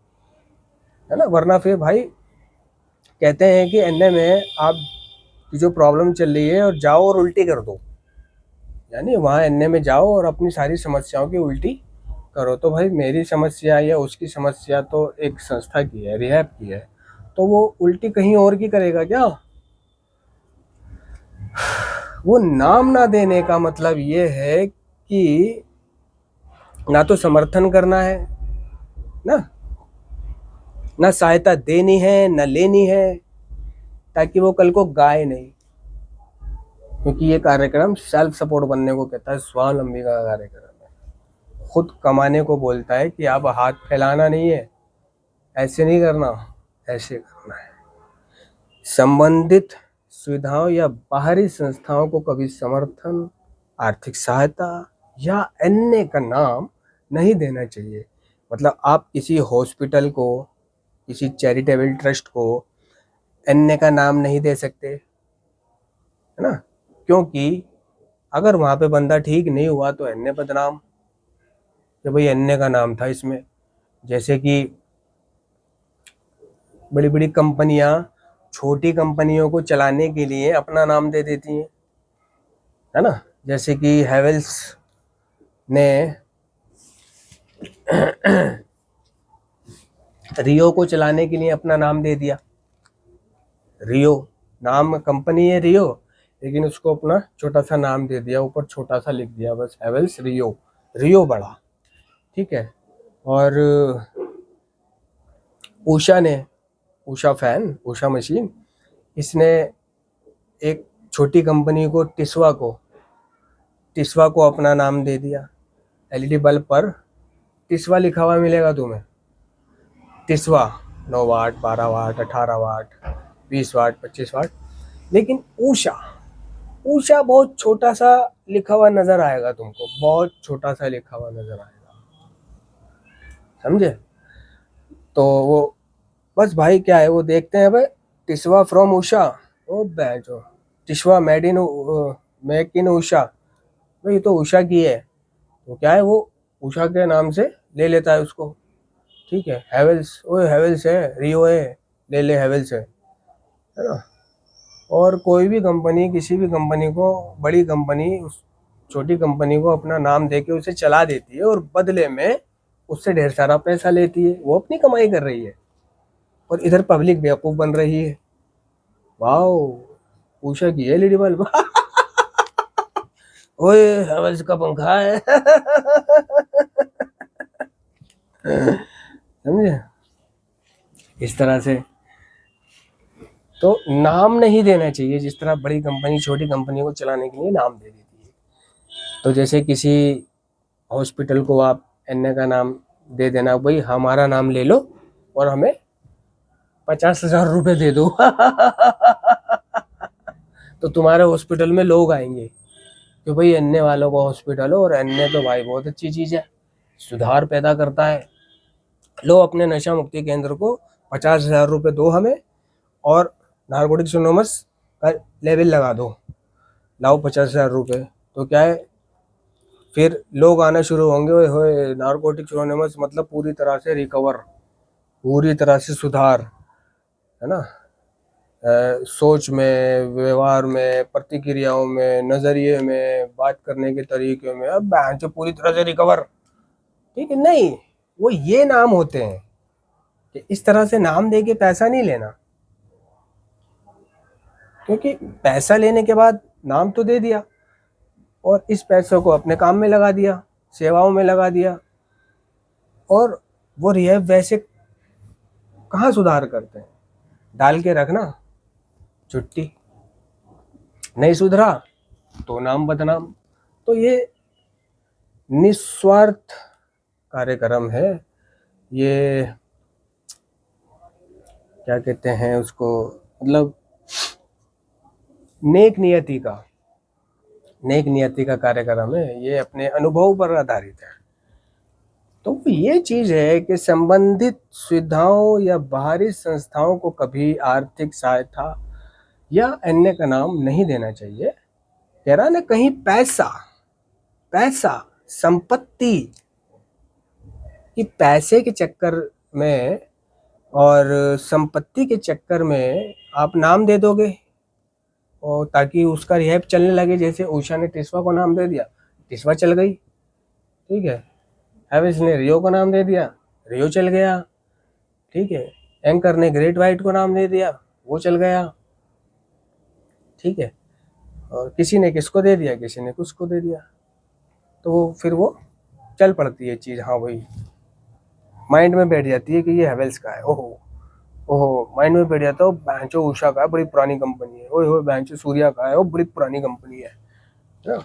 S1: है ना। वरना फिर भाई कहते हैं कि एनए में आप की जो प्रॉब्लम चल रही है और जाओ और उल्टी कर दो, यानी वहाँ एनए में जाओ और अपनी सारी समस्याओं की उल्टी करो। तो भाई मेरी समस्या या उसकी समस्या तो एक संस्था की है, रिहैब की है, तो वो उल्टी कहीं और की करेगा क्या? वो नाम ना देने का मतलब ये है कि ना तो समर्थन करना है ना सहायता देनी है ना लेनी है, ताकि वो कल को गाए नहीं। क्योंकि ये कार्यक्रम सेल्फ सपोर्ट बनने को कहता है, स्वावलंबी का कार्यक्रम है। खुद कमाने को बोलता है कि अब हाथ फैलाना नहीं है, ऐसे नहीं करना, ऐसे करना है। संबंधित सुविधाओं या बाहरी संस्थाओं को कभी समर्थन, आर्थिक सहायता या अन्य का नाम नहीं देना चाहिए। मतलब आप किसी हॉस्पिटल को किसी चैरिटेबल ट्रस्ट को एन का नाम नहीं दे सकते, है ना, क्योंकि अगर वहाँ पे बंदा ठीक नहीं हुआ तो एन बदनाम कि भाई एन का नाम था इसमें। जैसे कि बड़ी बड़ी कंपनियां छोटी कंपनियों को चलाने के लिए अपना नाम दे देती हैं, है ना। जैसे कि हैवेल्स ने रियो को चलाने के लिए अपना नाम दे दिया। रियो नाम कंपनी है रियो, लेकिन उसको अपना छोटा सा नाम दे दिया, ऊपर छोटा सा लिख दिया बस, हैवेल्स रियो, रियो बढ़ा, ठीक है। और उषा ने, उषा फैन, उषा मशीन, इसने एक छोटी कंपनी को टिस्वा को अपना नाम दे दिया। एलईडी बल्ब पर टिस्वा लिखा हुआ मिलेगा तुम्हें, टिस्वा 9 वाट, 12 वाट, 18 वाट, 20 वाट, 25 वाट। लेकिन ऊषा, ऊषा बहुत छोटा सा लिखा हुआ नजर आएगा तुमको, बहुत छोटा सा लिखा हुआ नजर आएगा, समझे। तो वो बस भाई क्या है, वो देखते हैं भाई टिस्वा फ्रॉम उषा, ओ बैचो टिस्वा मेक इन उषा, भाई ये तो उषा की है, तो क्या है वो उषा के नाम से ले लेता है उसको, ठीक है। हैवेल्स, ओए हैवेल्स है, रियो है, ले ले हैवेल्स है ना। और कोई भी कंपनी किसी भी कंपनी को, बड़ी कंपनी उस छोटी कंपनी को अपना नाम देके उसे चला देती है और बदले में उससे ढेर सारा पैसा लेती है, वो अपनी कमाई कर रही है और इधर पब्लिक बेवकूफ बन रही है। वाह, उषा की एलईडी बल्ब ओए हैवेल्स का पंखा है समझे, इस तरह से। तो नाम नहीं देना चाहिए, जिस तरह बड़ी कंपनी छोटी कंपनी को चलाने के लिए नाम दे देती है। तो जैसे किसी हॉस्पिटल को आप एन का नाम दे देना, भाई हमारा नाम ले लो और हमें 50,000 रुपये दे दो तो तुम्हारे हॉस्पिटल में लोग आएंगे कि भाई एन वालों का हॉस्पिटल हो, और एन तो भाई बहुत अच्छी चीज़ है, सुधार पैदा करता है, लो अपने नशा मुक्ति केंद्र को 50,000 रुपये दो हमें, और नारकोटिक्स एनोनिमस का लेवल लगा दो, लाओ 50,000 रुपये। तो क्या है, फिर लोग आना शुरू होंगे, ओए होए नारकोटिक्स एनोनिमस मतलब पूरी तरह से रिकवर, पूरी तरह से सुधार, है ना, सोच में, व्यवहार में, प्रतिक्रियाओं में, नज़रिए में, बात करने के तरीके में, अब जो पूरी तरह से रिकवर, ठीक है। नहीं, वो ये नाम होते हैं कि इस तरह से नाम दे के पैसा नहीं लेना, क्योंकि पैसा लेने के बाद नाम तो दे दिया और इस पैसों को अपने काम में लगा दिया, सेवाओं में लगा दिया, और वो रिहैब वैसे कहाँ सुधार करते हैं, डाल के रखना छुट्टी, नहीं सुधरा तो नाम बदनाम। तो ये निस्वार्थ कार्यक्रम है, ये क्या कहते हैं उसको, मतलब नेक नियति का कार्यक्रम है, ये अपने अनुभव पर आधारित है। तो ये चीज है कि संबंधित सुविधाओं या बाहरी संस्थाओं को कभी आर्थिक सहायता या अन्य का नाम नहीं देना चाहिए। कह रहा ना, कहीं पैसा संपत्ति कि पैसे के चक्कर में और संपत्ति के चक्कर में आप नाम दे दोगे, और ताकि उसका रिहैब चलने लगे। जैसे उषा ने टिस्वा को नाम दे दिया, टिस्वा चल गई, ठीक है। हैवेल्स ने रियो को नाम दे दिया, रियो चल गया, ठीक है। एंकर ने ग्रेट वाइट को नाम दे दिया, वो चल गया, ठीक है। और किसी ने किसको दे दिया, किसी ने कुछ को दे दिया, तो फिर वो चल पड़ती है चीज़, हाँ वही माइंड में बैठ जाती है कि ये हैवेल्स का है, ओहो ओहो, माइंड में बैठ जाता है, बैंचो उषा का है, बड़ी पुरानी कंपनी है, ओए हो बैंचो सूर्या का है, वो बड़ी पुरानी कंपनी है ना।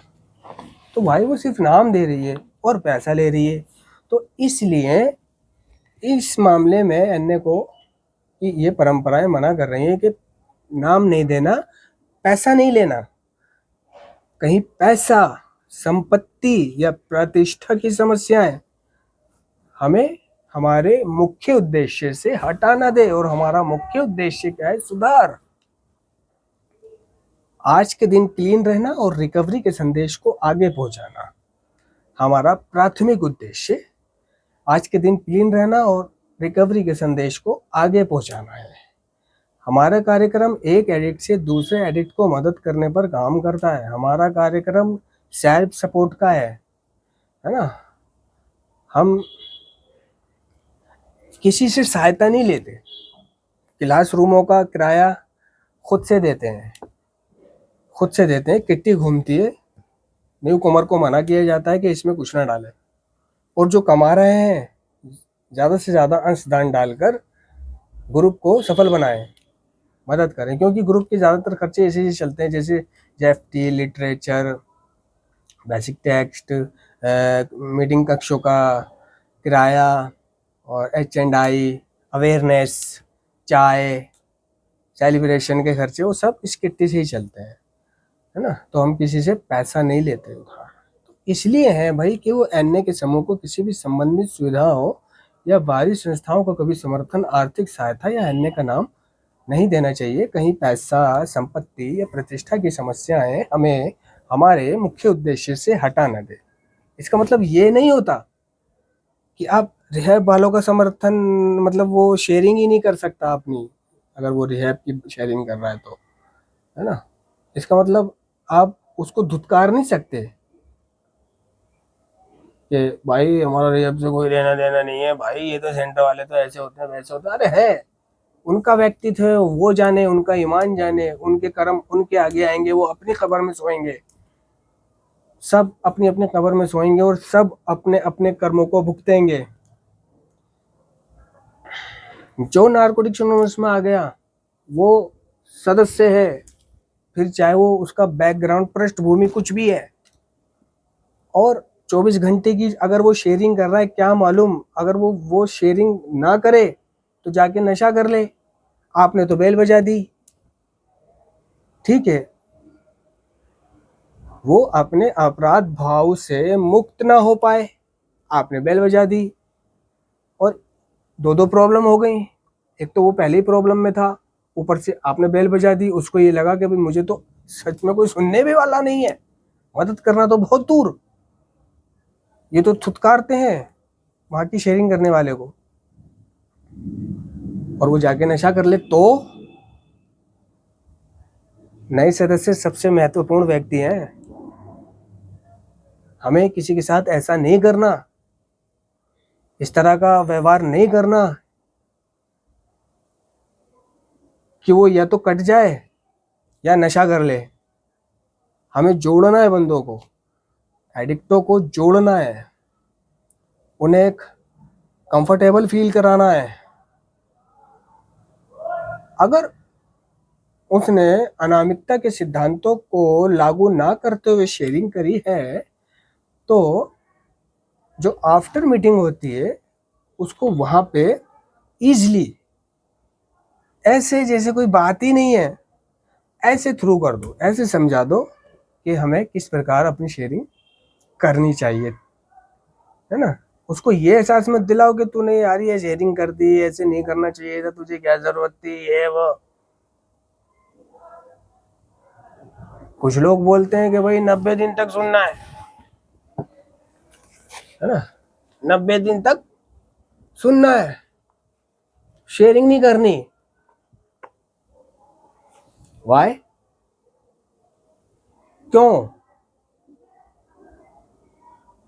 S1: तो भाई वो सिर्फ नाम दे रही है और पैसा ले रही है। तो इसलिए इस मामले में एन को कि ये परंपराएं मना कर रही हैं कि नाम नहीं देना, पैसा नहीं लेना। कहीं पैसा, संपत्ति या प्रतिष्ठा की समस्याएं हमें हमारे मुख्य उद्देश्य से हटा ना दे। और हमारा मुख्य उद्देश्य क्या है? सुधार। आज के दिन क्लीन रहना और रिकवरी के संदेश को आगे पहुंचाना हमारा प्राथमिक उद्देश्य। आज के दिन क्लीन रहना और रिकवरी के संदेश को आगे पहुंचाना है। हमारा कार्यक्रम एक एडिक्ट से दूसरे एडिक्ट को मदद करने पर काम करता है। हमारा कार्यक्रम सेल्फ सपोर्ट का है ना। हम किसी से सहायता नहीं लेते। क्लासरूमों का किराया खुद से देते हैं, किट्टी घूमती है, न्यू कमर को मना किया जाता है कि इसमें कुछ ना डालें। और जो कमा रहे हैं ज़्यादा से ज़्यादा अंशदान डालकर ग्रुप को सफल बनाएं, मदद करें। क्योंकि ग्रुप के ज़्यादातर खर्चे ऐसे ही चलते हैं, जैसे जेएफटी, लिटरेचर, बेसिक टेक्स्ट, मीटिंग कक्षों का किराया और H&I, अवेयरनेस, चाय, सेलिब्रेशन के खर्चे, वो सब इस किट्टी से ही चलते हैं, है ना। तो हम किसी से पैसा नहीं लेते उधार। तो इसलिए है भाई कि वो एनए के समूह को किसी भी संबंधित सुविधाओं या बाहरी संस्थाओं को कभी समर्थन, आर्थिक सहायता या अन्य का नाम नहीं देना चाहिए। कहीं पैसा, संपत्ति या प्रतिष्ठा की समस्याएं हमें हमारे मुख्य उद्देश्य से हटा न दे। इसका मतलब ये नहीं होता कि आप रिहैब वालों का समर्थन, मतलब वो शेयरिंग ही नहीं कर सकता अपनी, अगर वो रिहैब की शेयरिंग कर रहा है तो, है ना। इसका मतलब आप उसको धुतकार नहीं सकते कि भाई हमारा रिहैब से कोई लेना देना नहीं है, भाई ये तो सेंटर वाले तो ऐसे होते हैं वैसे होते हैं। अरे है, उनका व्यक्तित्व है, वो जाने, उनका ईमान जाने, उनके कर्म उनके आगे आएंगे, वो अपनी कब्र में सोएंगे, सब अपनी अपनी कब्र में सोएंगे और सब अपने अपने कर्मों को भुगतेंगे। जो नारकोटिक्स एनोनिमस में आ गया वो सदस्य है, फिर चाहे वो उसका बैकग्राउंड, पृष्ठभूमि कुछ भी है, और 24 घंटे की अगर वो शेयरिंग कर रहा है, क्या मालूम अगर वो शेयरिंग ना करे तो जाके नशा कर ले, आपने तो बेल बजा दी, ठीक है। वो अपने अपराध भाव से मुक्त ना हो पाए, आपने बेल बजा दी, और दो प्रॉब्लम हो गई। एक तो वो पहले ही प्रॉब्लम में था, ऊपर से आपने बेल बजा दी, उसको ये लगा कि भाई मुझे तो सच में कोई सुनने भी वाला नहीं है, मदद करना तो बहुत दूर, ये तो थुतकारते हैं वहां की शेयरिंग करने वाले को, और वो जाके नशा कर ले। तो नए सदस्य सबसे महत्वपूर्ण व्यक्ति हैं, हमें किसी के साथ ऐसा नहीं करना, इस तरह का व्यवहार नहीं करना कि वो या तो कट जाए या नशा कर ले। हमें जोड़ना है बंदों को, एडिक्टों को जोड़ना है, उन्हें एक कंफर्टेबल फील कराना है। अगर उसने अनामिकता के सिद्धांतों को लागू ना करते हुए शेयरिंग करी है तो जो आफ्टर मीटिंग होती है उसको वहां पे इजीली, ऐसे जैसे कोई बात ही नहीं है, ऐसे थ्रू कर दो, ऐसे समझा दो कि हमें किस प्रकार अपनी शेयरिंग करनी चाहिए, है ना। उसको ये एहसास मत दिलाओ कि तूने यार ये शेयरिंग कर दी, ऐसे नहीं करना चाहिए था, तुझे क्या जरूरत थी, ये वो। कुछ लोग बोलते हैं कि भाई 90 दिन तक सुनना है ना, 90 दिन तक सुनना है, शेयरिंग नहीं करनी। वाई?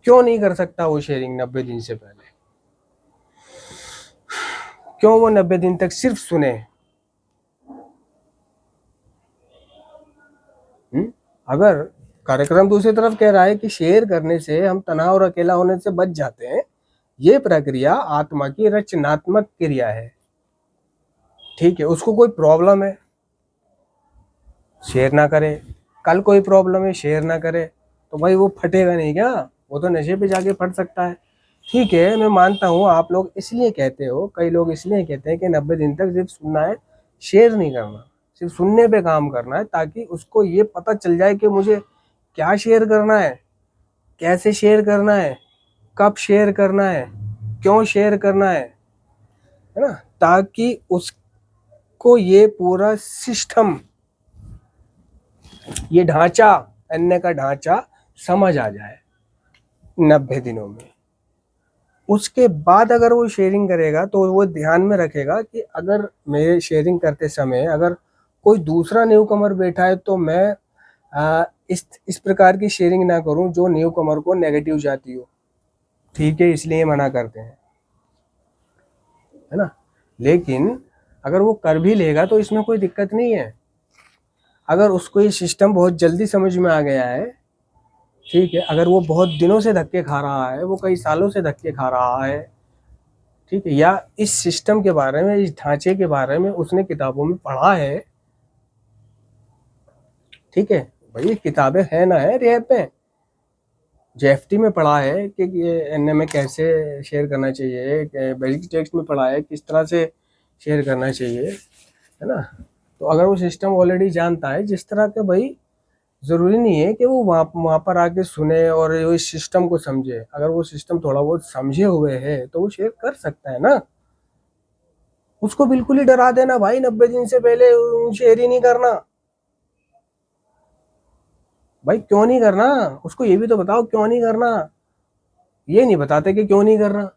S1: क्यों नहीं कर सकता वो शेयरिंग 90 दिन से पहले? क्यों वो 90 दिन तक सिर्फ सुने? अगर कार्यक्रम दूसरी तरफ कह रहा है कि शेयर करने से हम तनाव और अकेला होने से बच जाते हैं, ये प्रक्रिया आत्मा की रचनात्मक क्रिया है, ठीक है। उसको कोई प्रॉब्लम है, शेयर ना करे। कल कोई प्रॉब्लम है, शेयर ना करे, तो भाई वो फटेगा नहीं क्या? वो तो नशे पे जाके फट सकता है। ठीक है, मैं मानता हूँ आप लोग इसलिए कहते हो, कई लोग इसलिए कहते हैं कि 90 दिन तक सिर्फ सुनना है, शेयर नहीं करना, सिर्फ सुनने पे काम करना है, ताकि उसको ये पता चल जाए कि मुझे क्या शेयर करना है, कैसे शेयर करना है, कब शेयर करना है, क्यों शेयर करना है ना, ताकि उसको ये पूरा सिस्टम, ये ढांचा, अन्य का ढांचा समझ आ जाए 90 दिनों में। उसके बाद अगर वो शेयरिंग करेगा तो वो ध्यान में रखेगा कि अगर मेरे शेयरिंग करते समय अगर कोई दूसरा न्यू कमर बैठा है तो मैं इस प्रकार की शेयरिंग ना करूं जो न्यू कमर को नेगेटिव जाती हो। ठीक है, इसलिए मना करते हैं, है ना। लेकिन अगर वो कर भी लेगा तो इसमें कोई दिक्कत नहीं है। अगर उसको ये सिस्टम बहुत जल्दी समझ में आ गया है, ठीक है, अगर वो बहुत दिनों से धक्के खा रहा है, वो कई सालों से धक्के खा रहा है, ठीक है, या इस सिस्टम के बारे में, इस ढांचे के बारे में उसने किताबों में पढ़ा है, ठीक है, भाई किताबें है ना है रेप में, जेएफटी में पढ़ा है कि ये एनए में कैसे शेयर करना चाहिए, बेसिक टेक्स्ट में पढ़ा है किस तरह से शेयर करना चाहिए, है ना। तो अगर वो सिस्टम ऑलरेडी जानता है जिस तरह के, भाई ज़रूरी नहीं है कि वो वहाँ पर आके सुने और इस सिस्टम को समझे। अगर वो सिस्टम थोड़ा बहुत समझे हुए है तो वो शेयर कर सकता है ना। उसको बिल्कुल ही डरा देना भाई 90 दिन से पहले शेयर ही नहीं करना। भाई क्यों नहीं करना, उसको ये भी तो बताओ क्यों नहीं करना। ये नहीं बताते कि क्यों नहीं करना।